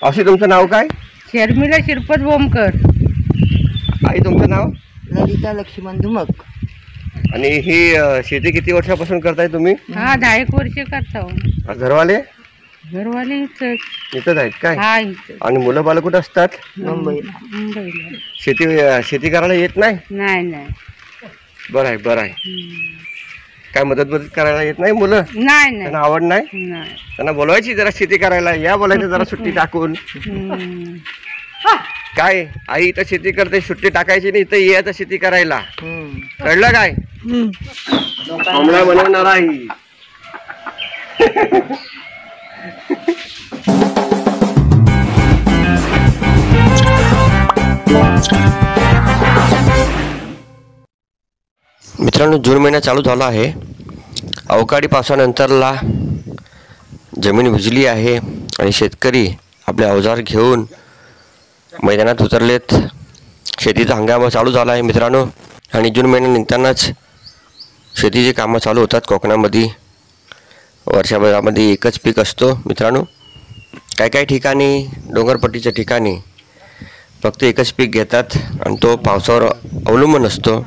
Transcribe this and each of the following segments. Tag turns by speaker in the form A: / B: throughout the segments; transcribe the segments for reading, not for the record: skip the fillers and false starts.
A: मावशी तुमचं नाव काय?
B: शर्मिला शिरपत बोमकर.
A: आई तुमचं नाव?
C: ललिता लक्ष्मण धुमक.
A: आणि ही शेती किती वर्षापासून करताय तुम्ही?
B: हा 10 वर्ष करतो.
A: घरवाले
B: इथंच
A: आहेत काय?
B: हा इथं.
A: आणि मुलं बाळ कुठं असतात?
B: मुंबईला.
A: शेती करायला येत नाही?
B: नाही.
A: बरं आहे. काय मदत करायला येत नाही मुलं?
B: नाही.
A: त्यांना आवड नाही? त्यांना बोलवायची जरा शेती करायला, या बोलायचं जरा सुट्टी टाकून. काय आई इथं शेती करते, सुट्टी टाकायची नाही, इथं यायचं शेती करायला. कळलं काय? कोंबडा बनवणार आई. मित्रांनो, जून महिना चालू झाला आहे. अवकाळी पावसानंतरला जमीन भिजली आहे आणि शेतकरी आपले अवजार घेऊन मैदानात उतरलेत. शेतीचा हंगाम चालू झाला आहे मित्रांनो. आणि जून महिन्या निघतानाच शेतीची कामं चालू होतात कोकणामध्ये. वर्षभरामध्ये एकच पीक असतो मित्रांनो. काही ठिकाणी, डोंगरपट्टीच्या ठिकाणी फक्त एकच पीक घेतात आणि तो पावसावर अवलंबून असतो.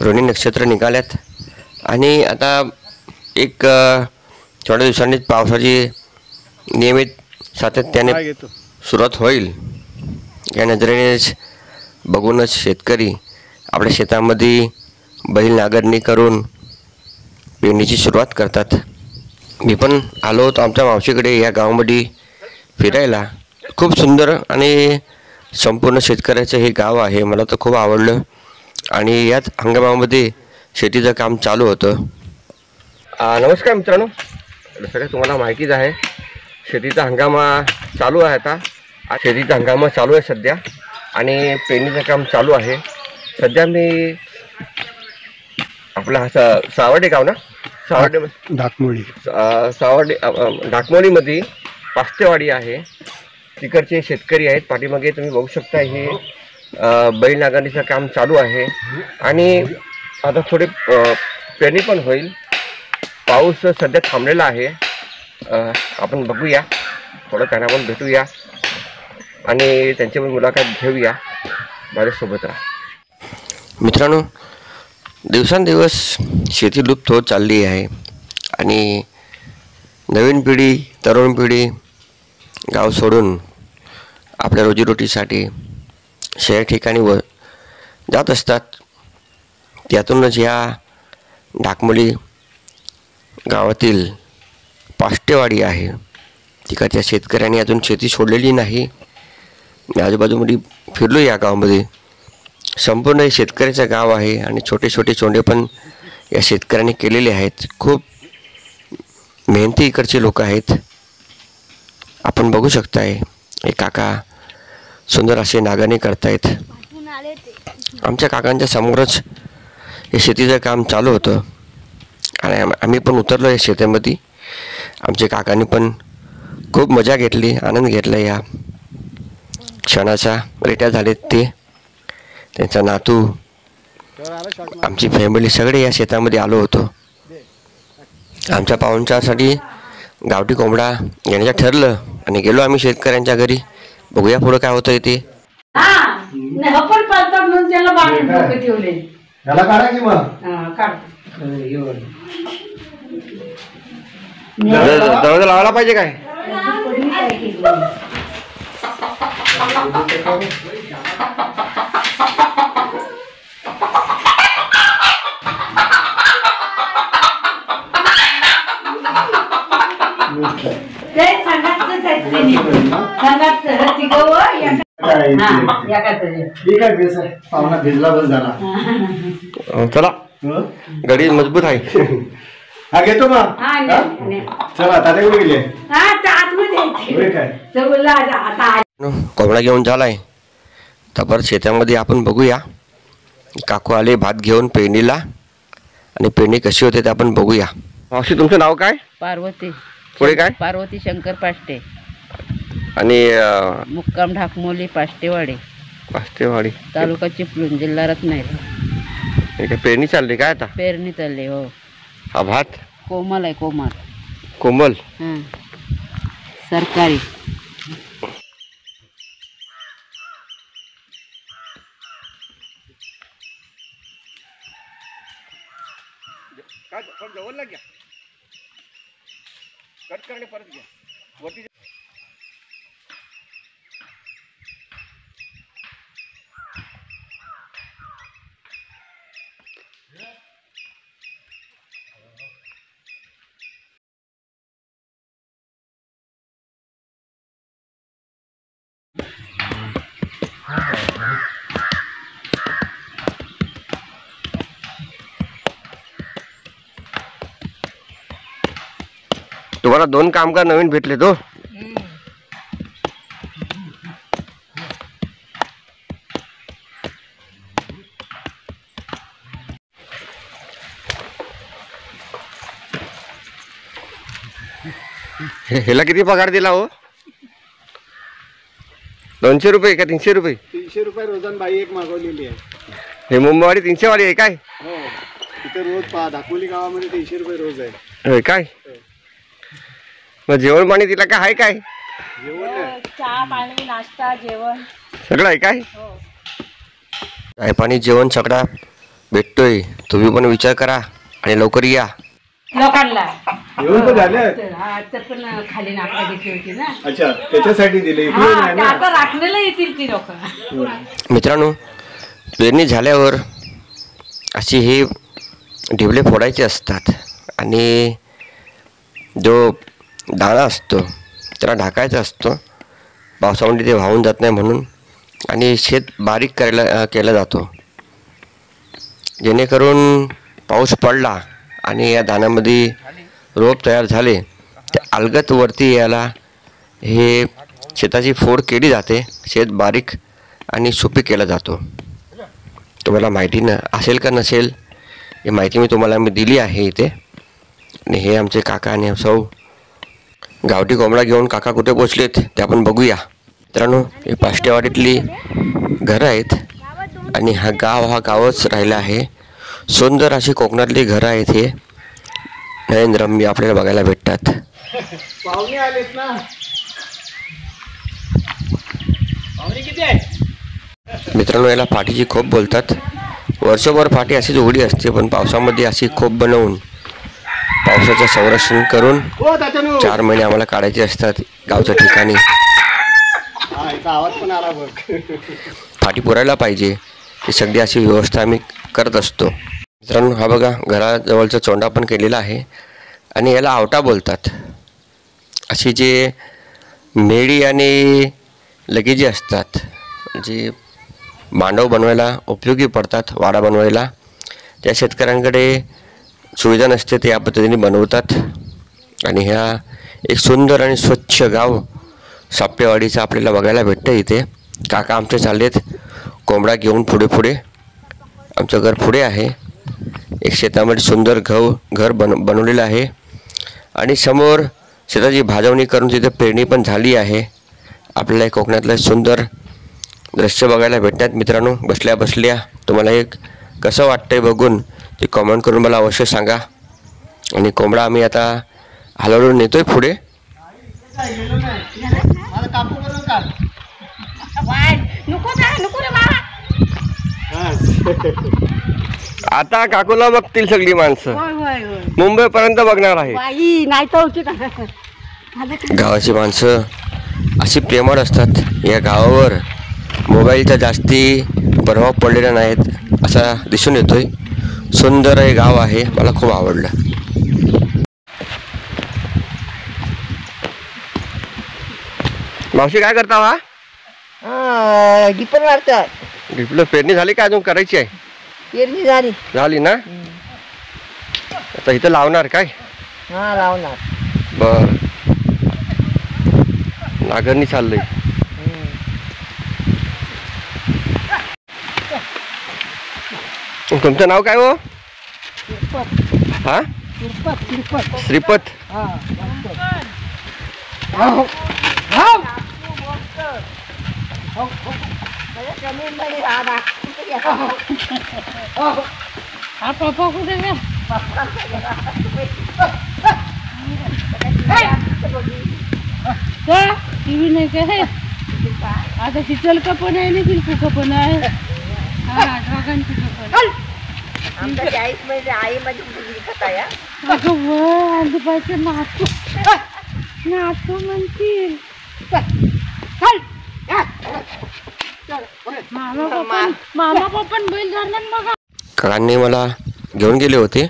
A: रोहिणी नक्षत्र निघाल्यात आणि आता एक थोड्या दिवसांनीच पावसाची नियमित सातत्याने सुरुवात होईल. या नजरेनेच बघूनच शेतकरी आपल्या शेतामध्ये बैल नांगरणी करून पेरणीची सुरुवात करतात. मी पण आलो होतो आमच्या मावशीकडे या गावामध्ये फिरायला. खूप सुंदर आणि संपूर्ण शेतकऱ्याचं हे गाव आहे. मला तर खूप आवडलं. आणि याच हंगामामध्ये शेतीचं काम चालू होतं. नमस्कार मित्रांनो, सगळं तुम्हाला माहितीच आहे. शेतीचा हंगामा चालू आहे. आता शेतीचा हंगामा चालू आहे सध्या आणि पेरणीचं काम चालू आहे. सध्या मी आपला सावर्डे गाव ना, ढाकमोलीमध्ये पास्तेवाडी आहे. तिकडचे शेतकरी आहेत. पाठीमागे तुम्ही बघू शकता हे बैल नांगरणीचं काम चालू आहे. आणि आता थोडे पेरणी पण होईल. पाऊस सध्या थांबलेला आहे. आपण बघूया, थोडं त्यांना पण भेटूया आणि त्यांची पण मुलाखत घेऊया. माझ्यासोबत राहा मित्रांनो. दिवसांदिवस शेती लुप्त होत चालली आहे आणि नवीन पिढी, तरुण पिढी गाव सोडून आपल्या रोजीरोटीसाठी शहर ठिकाणी जात असतात. त्यातूनच या ढाकमोली गावातील पास्तेवाडी आहे. तिकडच्या शेतकऱ्यांनी अजून शेती सोडलेली नाही. मी आजूबाजूमध्ये फिरलो या गावामध्ये. संपूर्ण हे शेतकऱ्याचं गाव आहे आणि छोटे छोटे चोंडे पण या शेतकऱ्यांनी केलेले आहेत. खूप मेहनती इकडचे लोक आहेत. आपण बघू शकताय हे काका सुंदर असे नांगरणी करतायत. आमच्या काकांच्या समोरच हे शेतीचं काम चालू होतं आणि आम्ही पण उतरलो या शेतामध्ये. आमच्या काकांनी पण खूप मजा घेतली, आनंद घेतला या क्षणाचा. रिटायर झालेत ते, त्यांचा नातू, आमची फॅमिली सगळे या शेतामध्ये आलो होतो. आमच्या पाहुणचारासाठी गावठी कोंबडा घेण्याचं ठरलं आणि गेलो आम्ही शेतकऱ्यांच्या घरी. बघूया पुढं काय होतं ते. दरवाजा लावायला पाहिजे काय? चला, गाडी मजबूत आहे. हा घेतो मग. चला, तात्या कुठे गेले? कोंबडा घेऊन झालाय. तर परत शेतामध्ये आपण बघूया. काकू आले भात घेऊन पेरणीला आणि पेरणी कशी होते ते आपण बघूया. मावशी तुमचं नाव काय?
B: पार्वती.
A: पुढे काय?
B: पार्वती शंकर पाष्टे.
A: आणि
B: मुक्काम ढाकमोली पास्तेवाडी, तालुका चिपळूण, जिल्हा रत्नागिरी.
A: पेरणी चालली काय आता?
B: पेरणी चालली हो.
A: हा भात
B: कोमल आहे. कोमल
A: कोमल
B: सरकारी.
A: बाजूला घ्या, कट करणे परत घ्या वरती. तुम्हाला 2 कामगार नवीन भेटले तो. ह्याला किती पगार दिला हो? 200 रुपये का 300 रुपये?
D: 300 रुपये रोजान बाई एक मागवलेली आहे.
A: हे मुंबईवाडी 300 वाली आहे काय?
D: हो, इथे रोज दाखवली गावामध्ये 300 रुपये रोज आहे.
A: होय काय? मग जेवण पाणी तिला काय आहे काय?
D: जेवण
B: चहा पाणी नाश्ता जेवण
A: सगळं आहे काय? चाय पाणी जेवण सगळा भेटतोय. तुम्ही पण विचार करा आणि लवकर या.
B: लोकांना
D: जेवण तर झाले.
B: तर पण खाली नाका घेतली होती ना.
D: अच्छा, त्याच्यासाठी दिले. इकडे नाही ना.
B: आता राखलेला येतील ती लोक.
A: मित्रांनो, पेरणी झाल्यावर अशी हे ढिबले फोडायचे असतात आणि जो दाणा असतो त्याला ढाकायचा असतो. पावसामध्ये ते वाहून जात नाही म्हणून. आणि शेत बारीक केला जातो जेणेकरून पाऊस पडला आणि या दाण्यामध्ये रोप तयार झाले ते अलगत वरती यायला हे शेताची फोड केली जाते. शेत बारीक आणि सुपीक केला जातो. तुम्हाला माहिती असेल का नसेल ही माहिती मी दिली आहे इथे. आणि हे आमचे काका आणि सौ गावठी कोंबडा घेऊन काका कुठे पोचलेत ते आपण बघूया. मित्रांनो, हे पाष्ट्यावाडीतली घरं आहेत आणि हा गावच राहिला आहे. सुंदर अशी कोकणातली घरं आहेत. हे नयनरम्य आपल्याला बघायला भेटतात.
D: पाहुणे आलेत ना. पाहुणे किती आहेत?
A: मित्रांनो, याला फाटीची खोप बोलतात. वर्षभर फाटी अशीच उघडी असते, पण पावसामध्ये अशी खोप बनवून पावसाचं संरक्षण करून 4 महिने आम्हाला काढायचे असतात गावच्या ठिकाणी.
D: आवाज पण आला बघ.
A: फाटी पुरायला पाहिजे ही सगळी अशी व्यवस्था आम्ही करत असतो. मित्रांनो, हा बघा घराजवळचा चोंडा पण केलेला आहे आणि याला आवटा बोलतात. अशी जे मेडी आणि लगेजी असतात जे मांडव बनवायला उपयोगी पडतात, वाडा बनवायला, त्या शेतकऱ्यांकडे सुविधा नसते ते या पद्धतीने बनवतात. आणि ह्या एक सुंदर आणि स्वच्छ गाव सापटेवाडीचं आपल्याला बघायला भेटतं इथे. काका आमचे चाललेत कोंबडा घेऊन पुढे. आमचं घर पुढे आहे. एक शेतामध्ये सुंदर घर बनवलेलं आहे आणि समोर शेताची भाजवणी करून तिथे पेरणी पण झाली आहे. आपल्याला कोकणातलं सुंदर दृश्य बघायला भेटतात. मित्रांनो, बसल्या तुम्हाला एक कसं वाटतंय बघून ते कमेंट करून मला अवश्य सांगा. आणि कोंबडा आम्ही आता हलवून नेतोय पुढे. आता काकूला बघतील सगळी माणसं. मुंबईपर्यंत बघणार आहे. गावाची माणसं अशी प्रेमळ असतात. या गावावर मोबाईलचा जास्ती प्रभाव पडलेला नाहीत असा दिसून येतोय. सुंदर हे गाव आहे, मला खूप आवडलं. मावशी काय करता हा?
C: डिपर मारतात.
A: डिपलं पेरणी झाली का अजून करायची आहे?
C: पेरणी झाली
A: ना. आता इथं लावणार काय?
C: हा, लावणार.
A: बर, नागरणी चाललंय. तुमचं नाव काय हो? हा, श्रीपत.
B: टीव्ही नाही काय आता शीतल का पण आहे ना, शिल्पू का पण आहे. हा, ड्रॅगन पण.
C: आमच्या आईच म्हणजे आई माझी मुलगी कथा या
B: अगं व आजोबाचे नातू नातू म्हणतील मामा पप्पा बैल धरणार बघा.
A: काकांनी मला घेऊन गेले होते.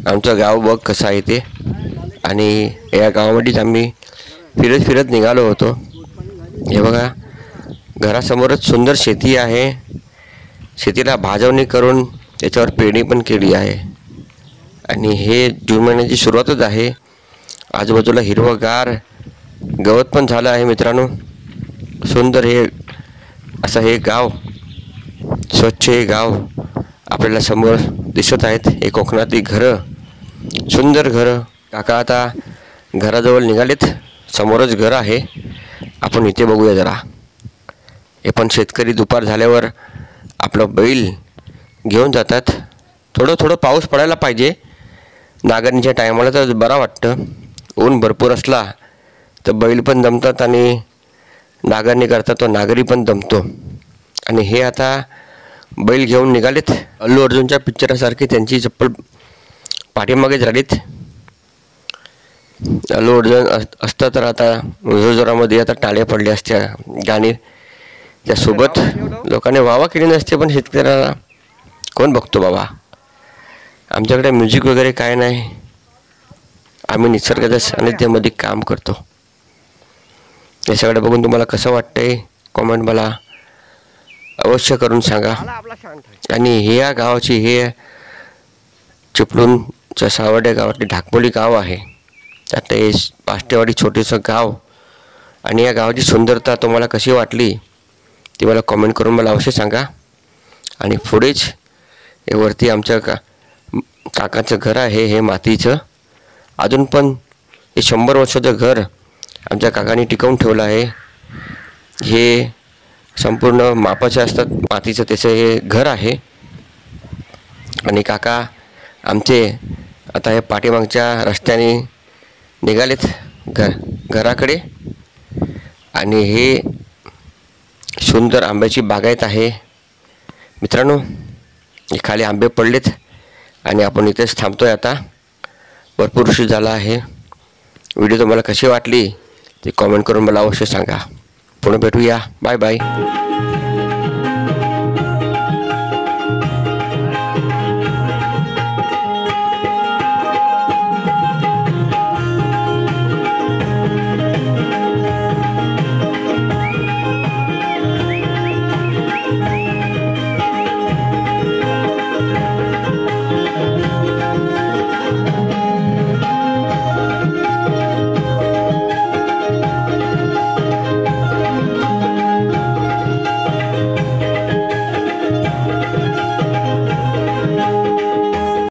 A: आमचं गाव बघ कसं आहे ते. आणि या गावामध्येच आम्ही फिरत फिरत निघालो होतो. हे बघा घरासमोरच सुंदर शेती आहे. शेतीला भाजवणी करून त्याच्यावर पेरणी पण केली आहे. आणि हे जून महिन्याची सुरुवातच आहे. आजूबाजूला हिरवंगार गवत पण झालं आहे मित्रांनो. सुंदर हे असं हे गाव, स्वच्छ हे गाव आपल्याला समोर दिसत आहेत. हे कोकणातली घरं, सुंदर घरं. काका आता घराजवळ निघालेत. समोरच घर आहे. आपण इथे बघूया जरा. हे पण शेतकरी दुपार झाल्यावर आपलं बैल घेऊन जातात. थोडं थोडं पाऊस पडायला पाहिजे नागरणीच्या टायमाला, तर बरं वाटतं. ऊन भरपूर असला तर बैल पण दमतात आणि नागरणी करता तो नागरी पण दमतो. आणि हे आता बैल घेऊन निघालेत. अल्लू अर्जुनच्या पिक्चरासारखी त्यांची चप्पल पाठीमागेच राहिलीत. अल्लू अर्जुन असतं तर आता जोरामध्ये आता टाळे पडले असत्या गाणी. त्यासोबत लोकांनी वावा केली नसते. पण शेतकऱ्याला कोण बघतो बाबा. आमच्याकडे म्युझिक वगैरे काय नाही. आम्ही निसर्गाच्या सानिध्यामध्ये काम करतो. हे सगळं बघून तुम्हाला कसं वाटतंय कॉमेंट मला अवश्य करून सांगा. आणि हे या गावाची हे चिपळूणच्या सावर्डे गावातली ढाकपोली गाव आहे. त्यात हे पाष्टेवाडी छोटेसं गाव. आणि या गावाची सुंदरता तुम्हाला कशी वाटली ती मला कॉमेंट करून मला अवश्य सांगा. आणि पुढेच हे वरती आमच्या काकाचं घर आहे हे मातीचं. अजून पण हे 100 वर्षाचं घर आमच्या काकांनी टिकवून ठेवलं आहे. हे संपूर्ण मापाचे असतात मातीचं त्याचं हे घर आहे. आणि काका आमचे आता हे पाठीमागच्या रस्त्याने निघालेत घराकडे. आणि हे सुंदर आंब्याची बागायत आहे मित्रांनो. हे खाली आंबे पडलेत आणि आपण इथेच थांबतोय आता. भरपूर उशीर झाला आहे. व्हिडिओ तुम्हाला कशी वाटली ते कॉमेंट करून मला अवश्य सांगा. पुन्हा भेटूया. Bye bye.